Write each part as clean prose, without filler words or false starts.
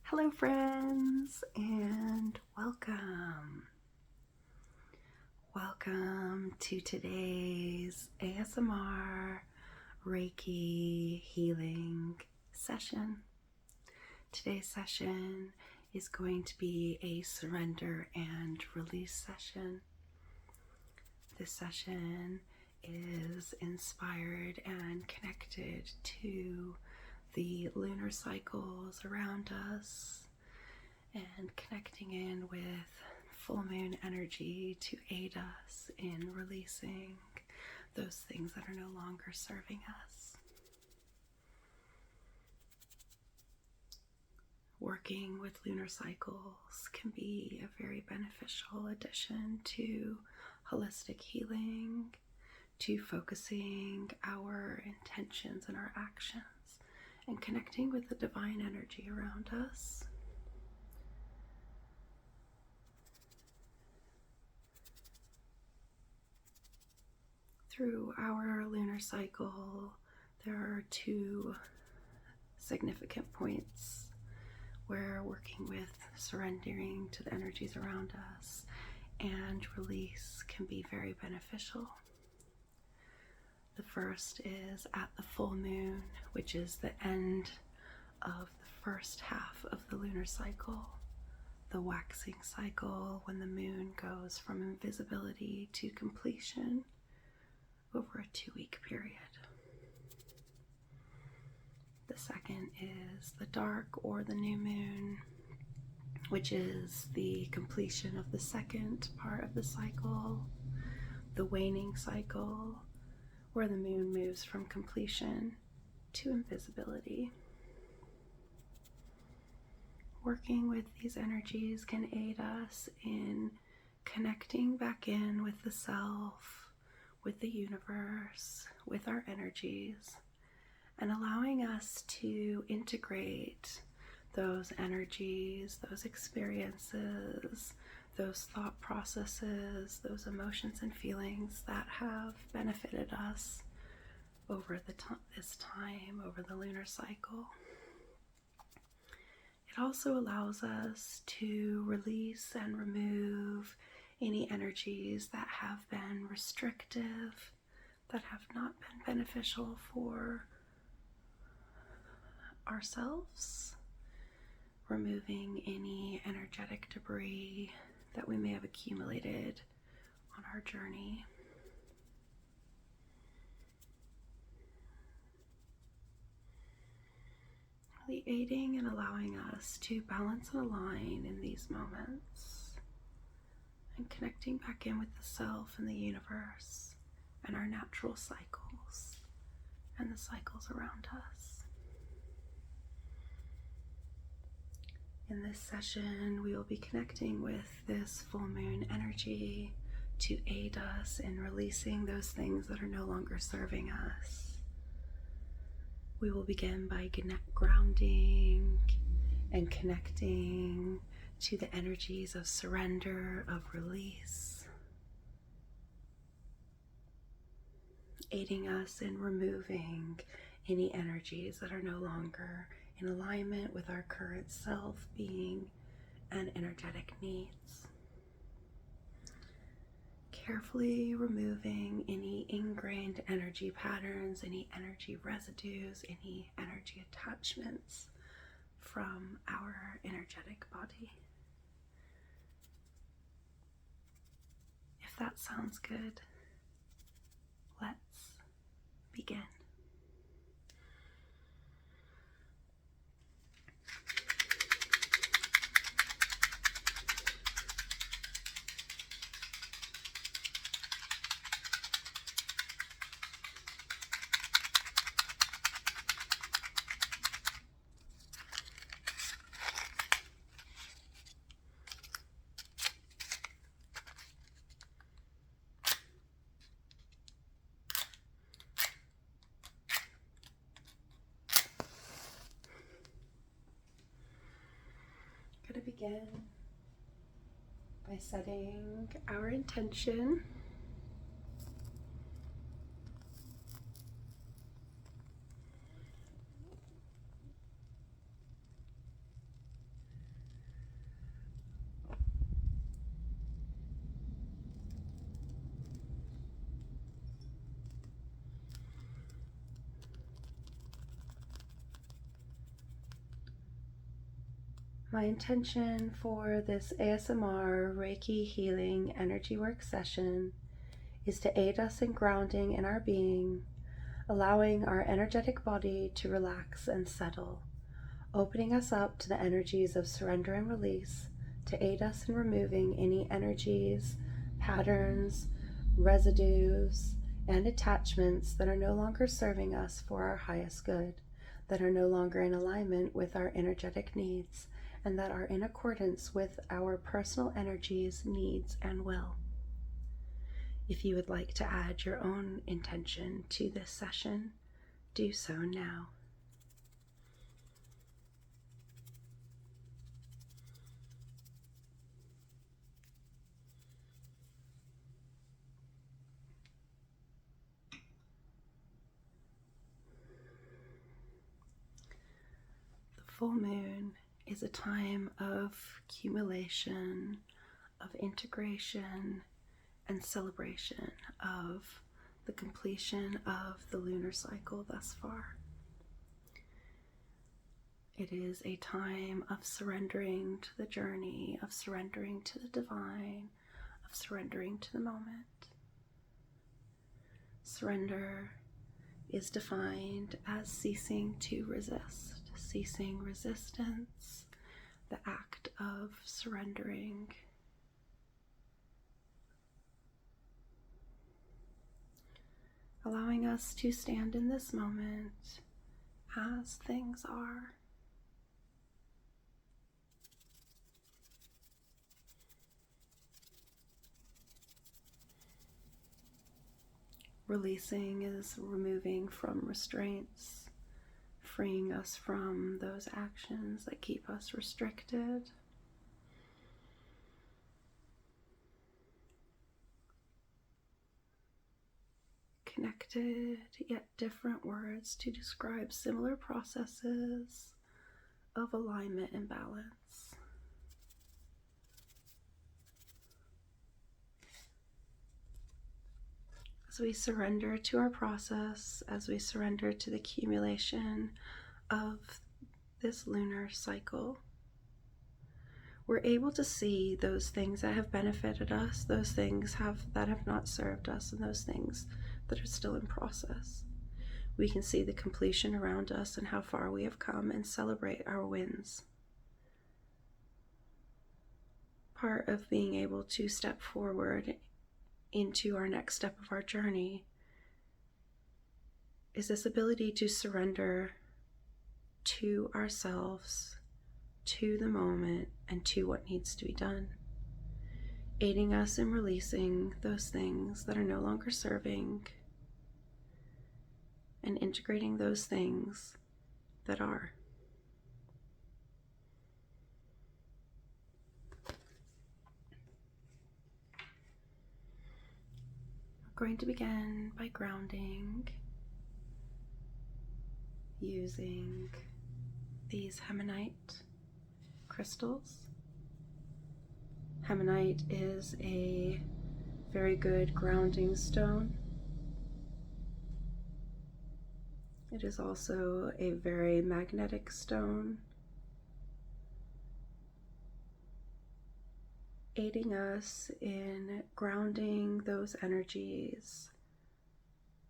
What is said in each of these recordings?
Hello friends, and welcome. Welcome to today's ASMR Reiki healing session. Today's session is going to be a surrender and release session. This session is inspired and connected to the lunar cycles around us and connecting in with full moon energy to aid us in releasing those things that are no longer serving us. Working with lunar cycles can be a very beneficial addition to holistic healing, to focusing our intentions and our actions, and connecting with the divine energy around us. Through our lunar cycle, there are two significant points where working with surrendering to the energies around us and release can be very beneficial. The first is at the full moon, which is the end of the first half of the lunar cycle, the waxing cycle, when the moon goes from invisibility to completion over a 2-week period. The second is the dark or the new moon, which is the completion of the second part of the cycle, the waning cycle, where the moon moves from completion to invisibility. Working with these energies can aid us in connecting back in with the self, with the universe, with our energies, and allowing us to integrate those energies, those experiences, those thought processes, those emotions and feelings that have benefited us over this time, over the lunar cycle. It also allows us to release and remove any energies that have been restrictive, that have not been beneficial for ourselves, removing any energetic debris that we may have accumulated on our journey. Really aiding and allowing us to balance and align in these moments, and connecting back in with the self and the universe and our natural cycles and the cycles around us. In this session, we will be connecting with this full moon energy to aid us in releasing those things that are no longer serving us. We will begin by grounding and connecting to the energies of surrender, of release, aiding us in removing any energies that are no longer in alignment with our current self, being, and energetic needs. Carefully removing any ingrained energy patterns, any energy residues, any energy attachments from our energetic body. If that sounds good, let's begin. Going to begin by setting our intention. My intention for this ASMR Reiki healing energy work session is to aid us in grounding in our being, allowing our energetic body to relax and settle, opening us up to the energies of surrender and release to aid us in removing any energies, patterns, residues, and attachments that are no longer serving us for our highest good, that are no longer in alignment with our energetic needs, and that are in accordance with our personal energies, needs, and will. If you would like to add your own intention to this session, do so now. The full moon is a time of accumulation, of integration, and celebration of the completion of the lunar cycle thus far. It is a time of surrendering to the journey, of surrendering to the divine, of surrendering to the moment. Surrender is defined as ceasing to resist, ceasing resistance, the act of surrendering. Allowing us to stand in this moment as things are. Releasing is removing from restraints, freeing us from those actions that keep us restricted. Connected yet different words to describe similar processes of alignment and balance. As we surrender to our process, as we surrender to the accumulation of this lunar cycle, we're able to see those things that have benefited us, those things that have not served us, and those things that are still in process. We can see the completion around us and how far we have come and celebrate our wins. Part of being able to step forward into our next step of our journey is this ability to surrender to ourselves, to the moment, and to what needs to be done, aiding us in releasing those things that are no longer serving and integrating those things that are. We're going to begin by grounding using these Hemonite crystals. Hemonite is a very good grounding stone. It is also a very magnetic stone, aiding us in grounding those energies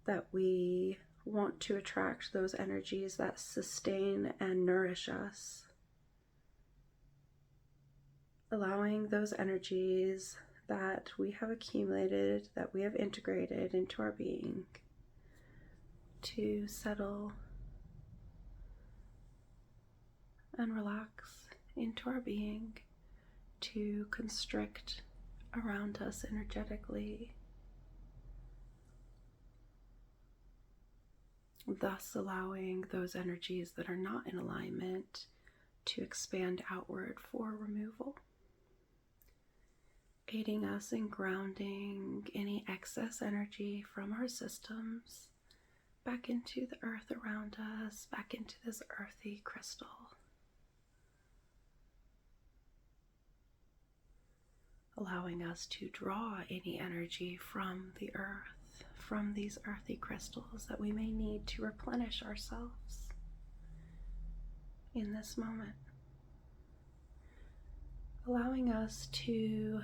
that we want to attract, those energies that sustain and nourish us. Allowing those energies that we have accumulated, that we have integrated into our being, to settle and relax into our being, to constrict around us energetically, thus allowing those energies that are not in alignment to expand outward for removal, aiding us in grounding any excess energy from our systems back into the earth around us, back into this earthy crystal. Allowing us to draw any energy from the earth, from these earthy crystals that we may need to replenish ourselves in this moment. allowing us to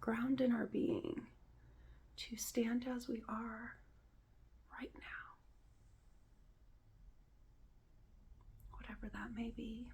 ground in our being, to stand as we are right now, whatever that may be.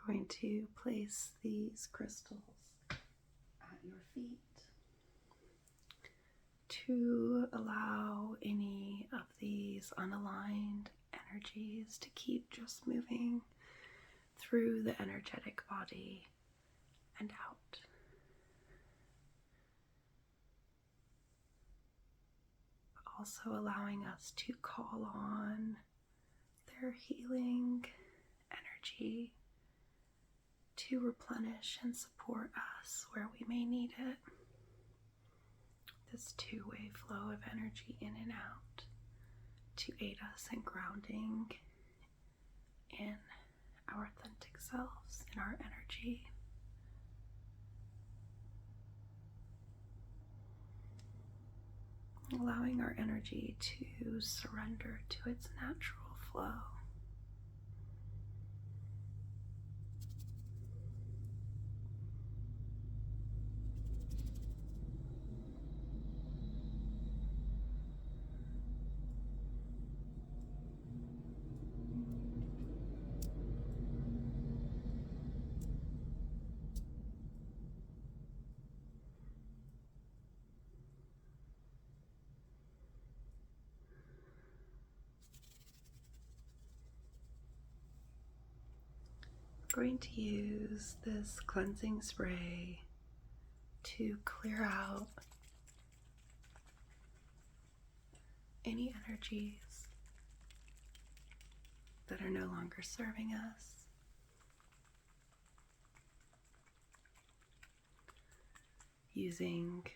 We're going to place these crystals at your feet to allow any of these unaligned energies to keep just moving through the energetic body and out. But also allowing us to call on their healing energy to replenish and support us where we may need it. This two-way flow of energy in and out to aid us in grounding in our authentic selves, in our energy. Allowing our energy to surrender to its natural flow. I'm going to use this cleansing spray to clear out any energies that are no longer serving us. Using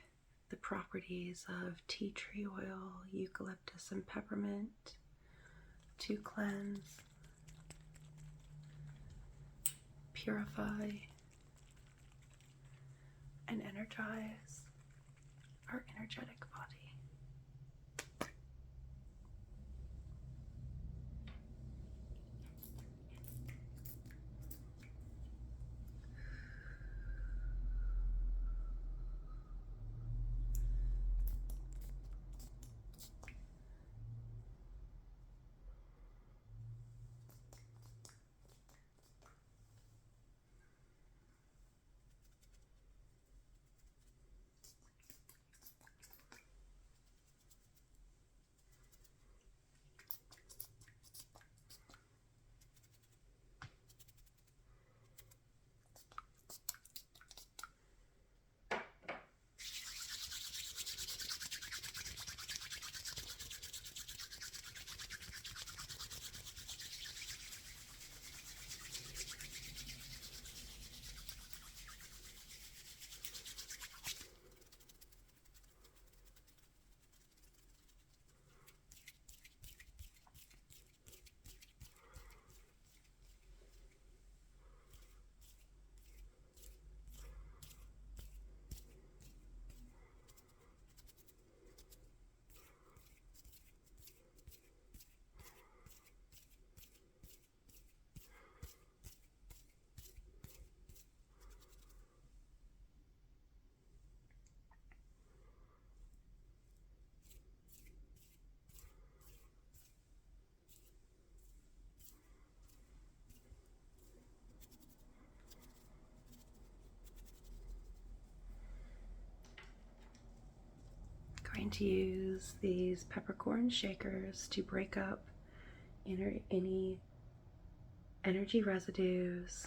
the properties of tea tree oil, eucalyptus, and peppermint to cleanse, purify, and energize our energetic body. to use these peppercorn shakers to break up any energy residues,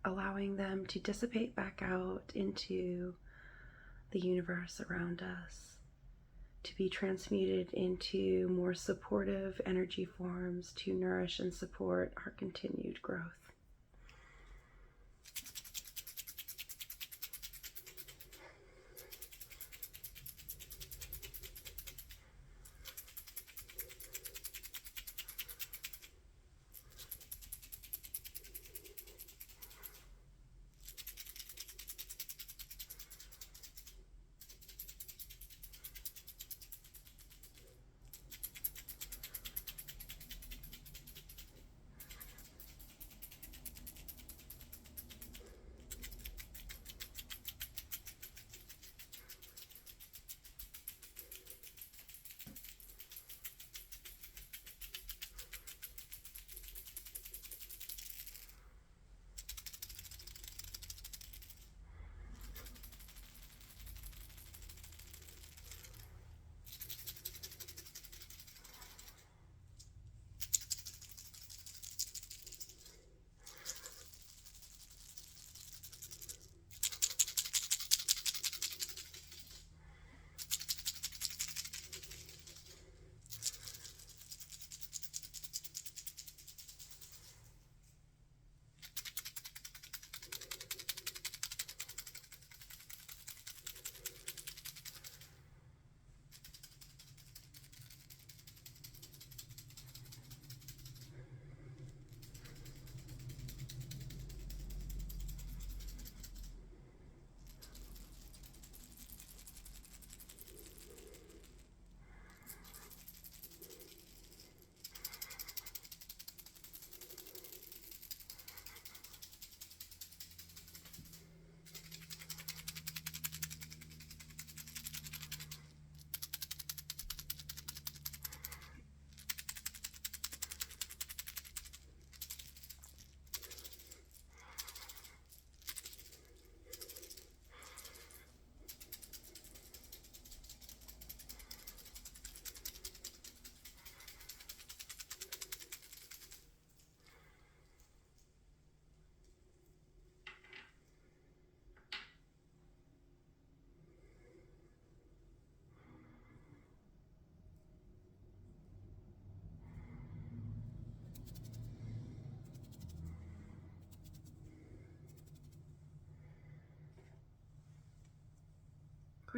allowing them to dissipate back out into the universe around us, to be transmuted into more supportive energy forms to nourish and support our continued growth.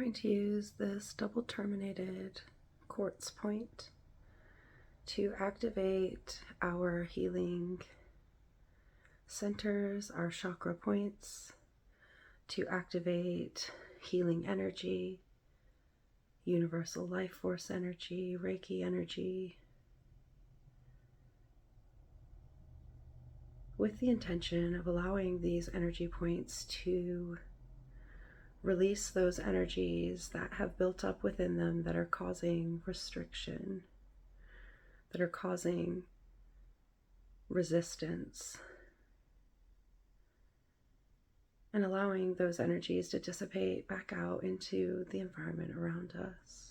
I'm going to use this double terminated quartz point to activate our healing centers, our chakra points, to activate healing energy, universal life force energy, Reiki energy, with the intention of allowing these energy points to release those energies that have built up within them that are causing restriction, that are causing resistance, and allowing those energies to dissipate back out into the environment around us.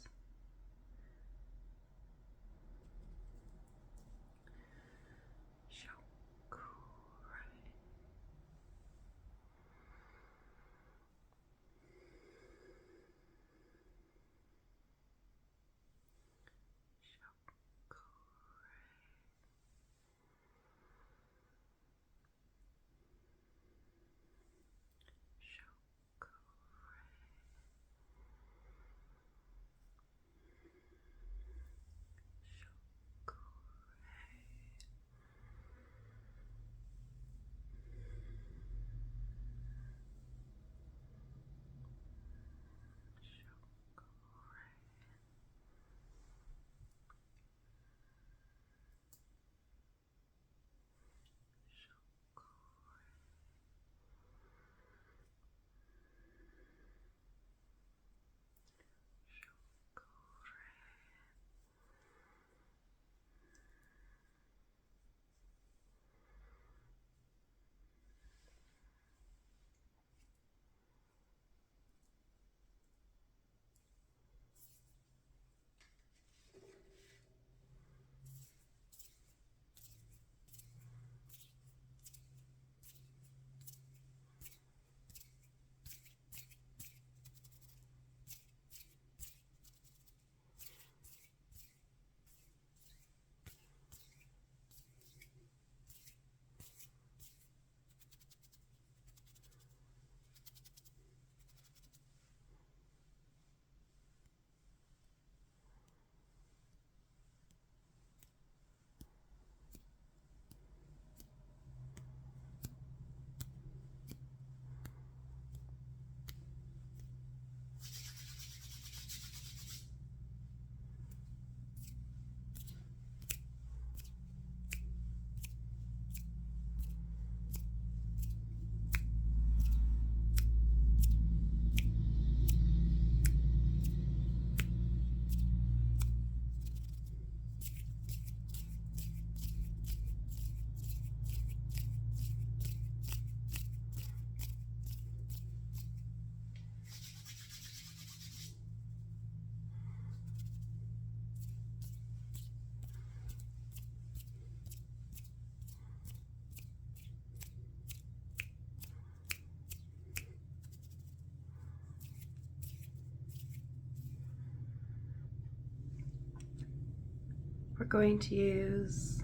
We're going to use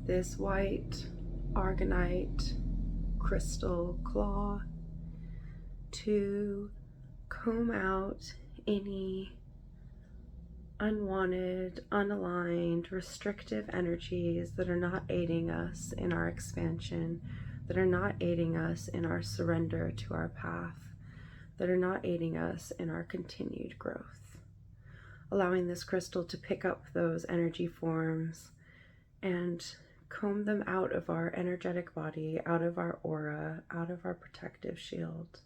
this white aragonite crystal claw to comb out any unwanted, unaligned, restrictive energies that are not aiding us in our expansion, that are not aiding us in our surrender to our path, that are not aiding us in our continued growth. Allowing this crystal to pick up those energy forms and comb them out of our energetic body, out of our aura, out of our protective shield,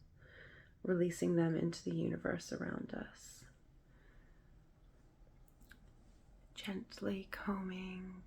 releasing them into the universe around us. Gently combing,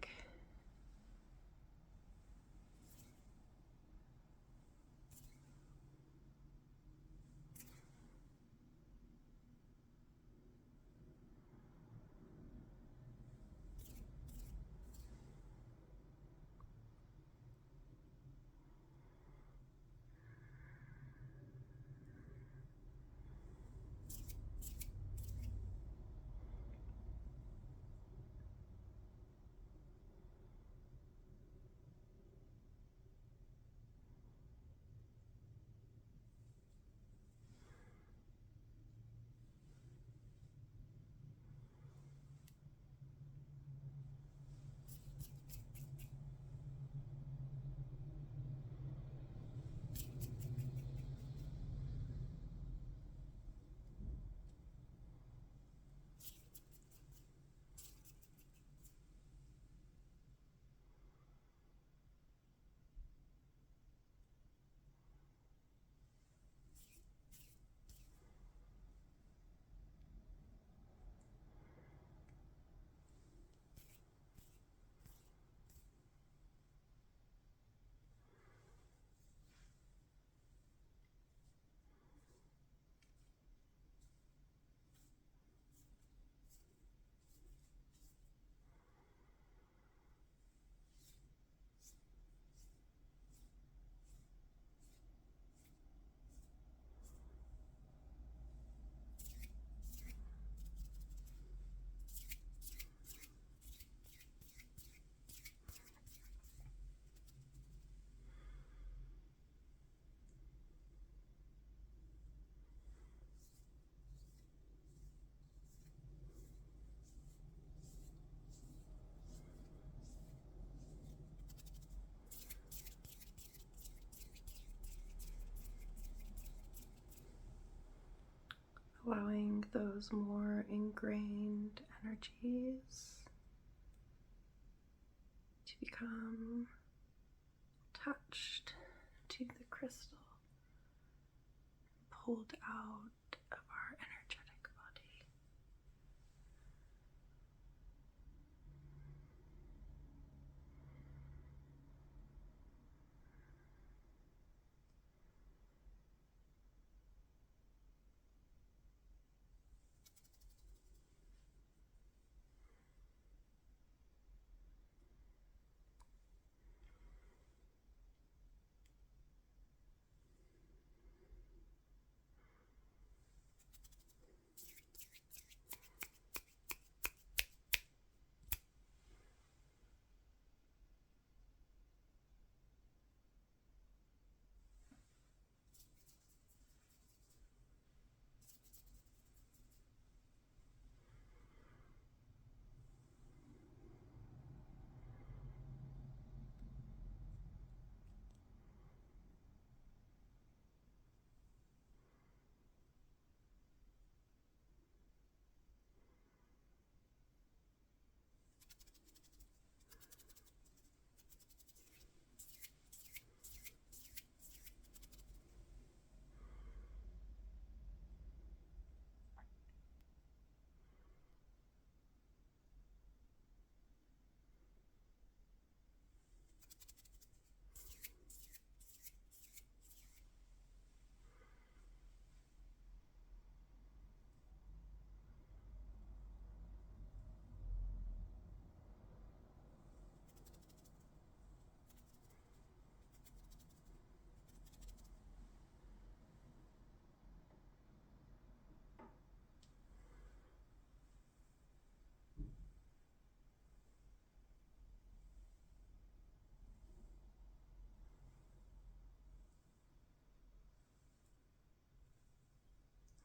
allowing those more ingrained energies to become attached to the crystal, pulled out of our energetic body.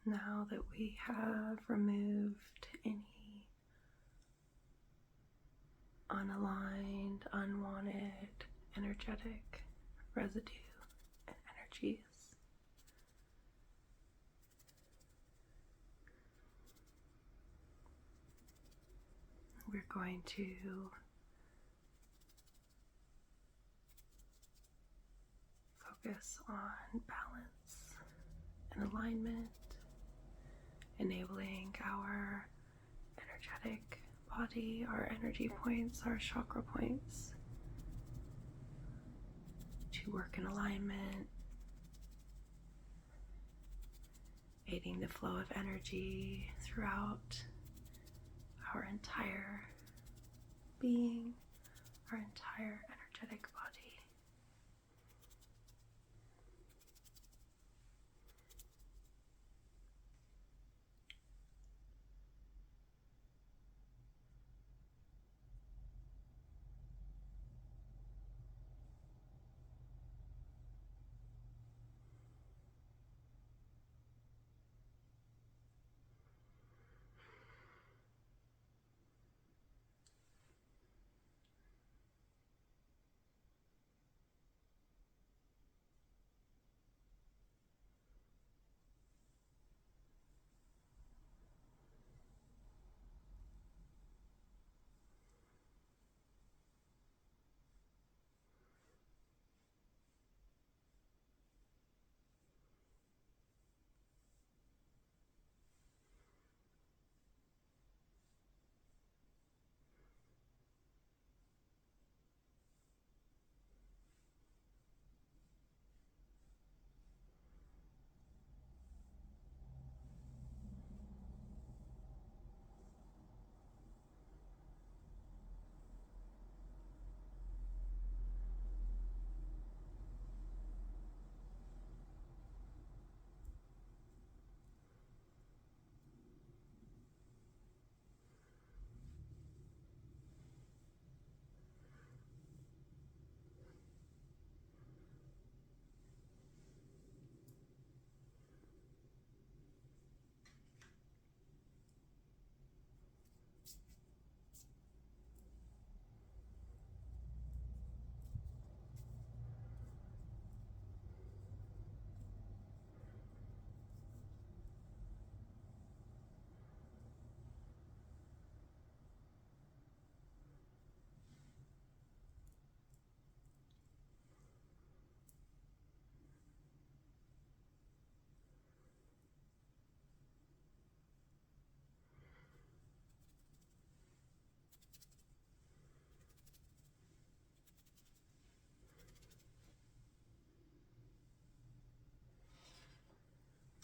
Now that we have removed any unaligned, unwanted, energetic residue and energies, we're going to focus on balance and alignment, enabling our energetic body, our energy points, our chakra points to work in alignment, aiding the flow of energy throughout our entire being, our entire energetic body.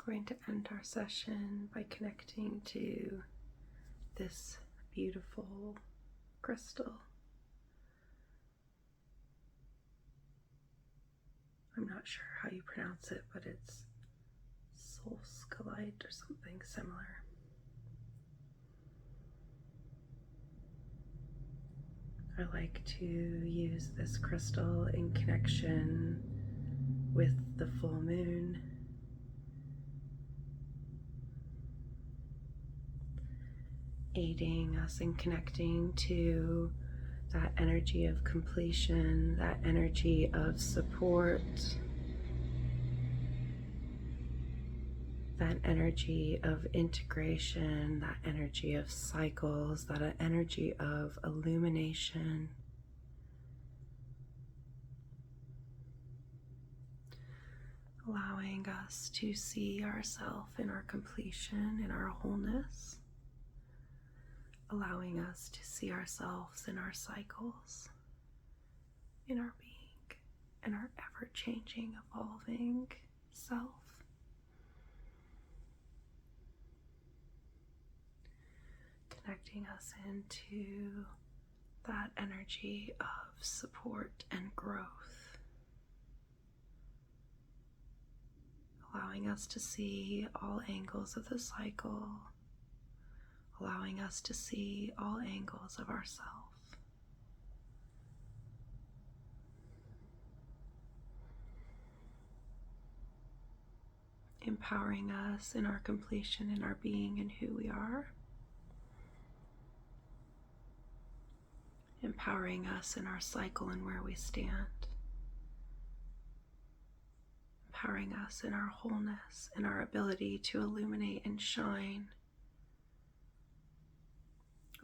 Going to end our session by connecting to this beautiful crystal. I'm not sure how you pronounce it, but it's solskalite or something similar. I like to use this crystal in connection with the full moon, aiding us in connecting to that energy of completion, that energy of support, that energy of integration, that energy of cycles, that energy of illumination. Allowing us to see ourselves in our completion, in our wholeness. Allowing us to see ourselves in our cycles, in our being, in our ever-changing, evolving self. Connecting us into that energy of support and growth. Allowing us to see all angles of the cycle. Allowing us to see all angles of ourself. empowering us in our completion, in our being and who we are, empowering us in our cycle and where we stand, empowering us in our wholeness and our ability to illuminate and shine,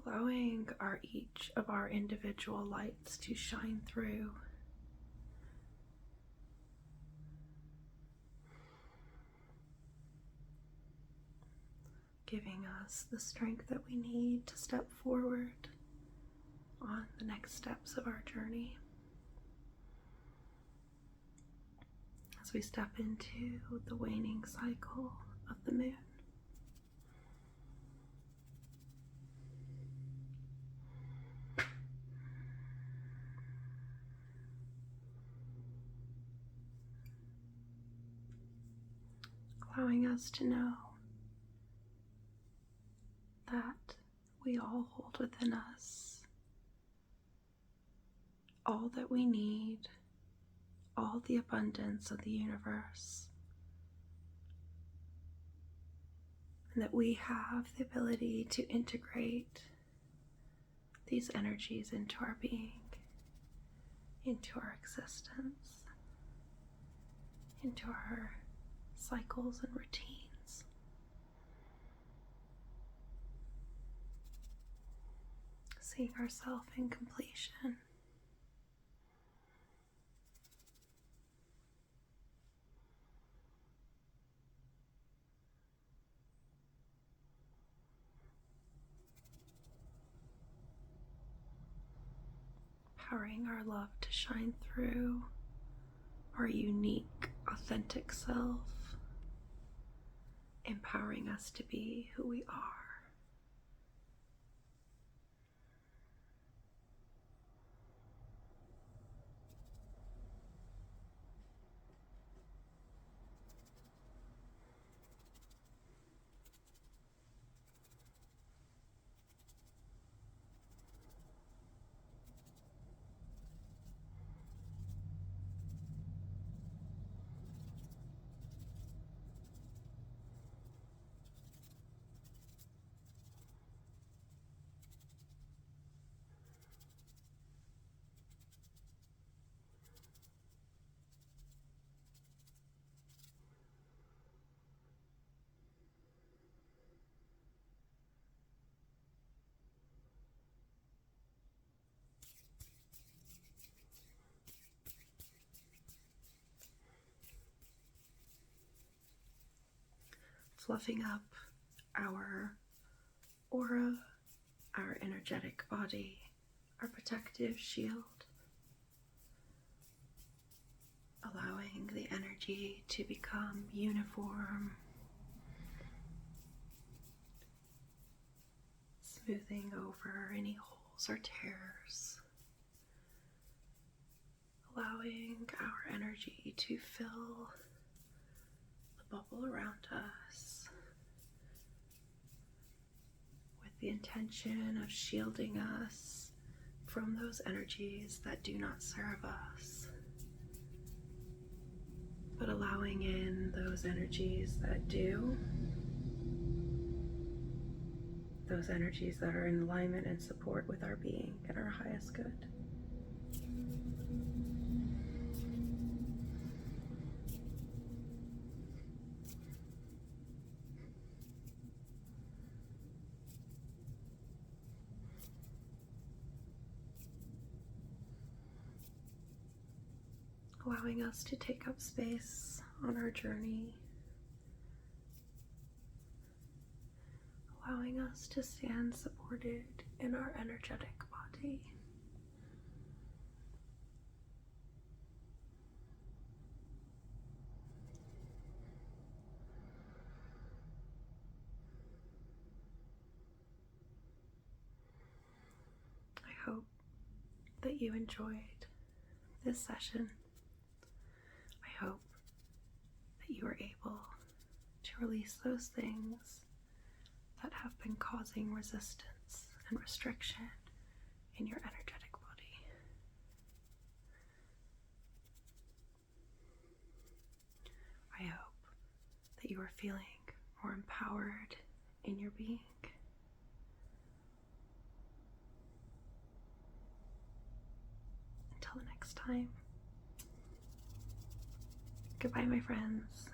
allowing each of our individual lights to shine through. Giving us the strength that we need to step forward on the next steps of our journey. As we step into the waning cycle of the moon. Allowing us to know that we all hold within us all that we need, all the abundance of the universe, and that we have the ability to integrate these energies into our being, into our existence, into our cycles and routines. Seeing ourselves in completion. Empowering our love to shine through our unique, authentic self, empowering us to be who we are. Fluffing up our aura, our energetic body, our protective shield, allowing the energy to become uniform, smoothing over any holes or tears, allowing our energy to fill the bubble around us with the intention of shielding us from those energies that do not serve us, but allowing in those energies that do, those energies that are in alignment and support with our being and our highest good. Allowing us to take up space on our journey, allowing us to stand supported in our energetic body. I hope that you enjoyed this session. I hope that you are able to release those things that have been causing resistance and restriction in your energetic body. I hope that you are feeling more empowered in your being. Until the next time, goodbye, my friends.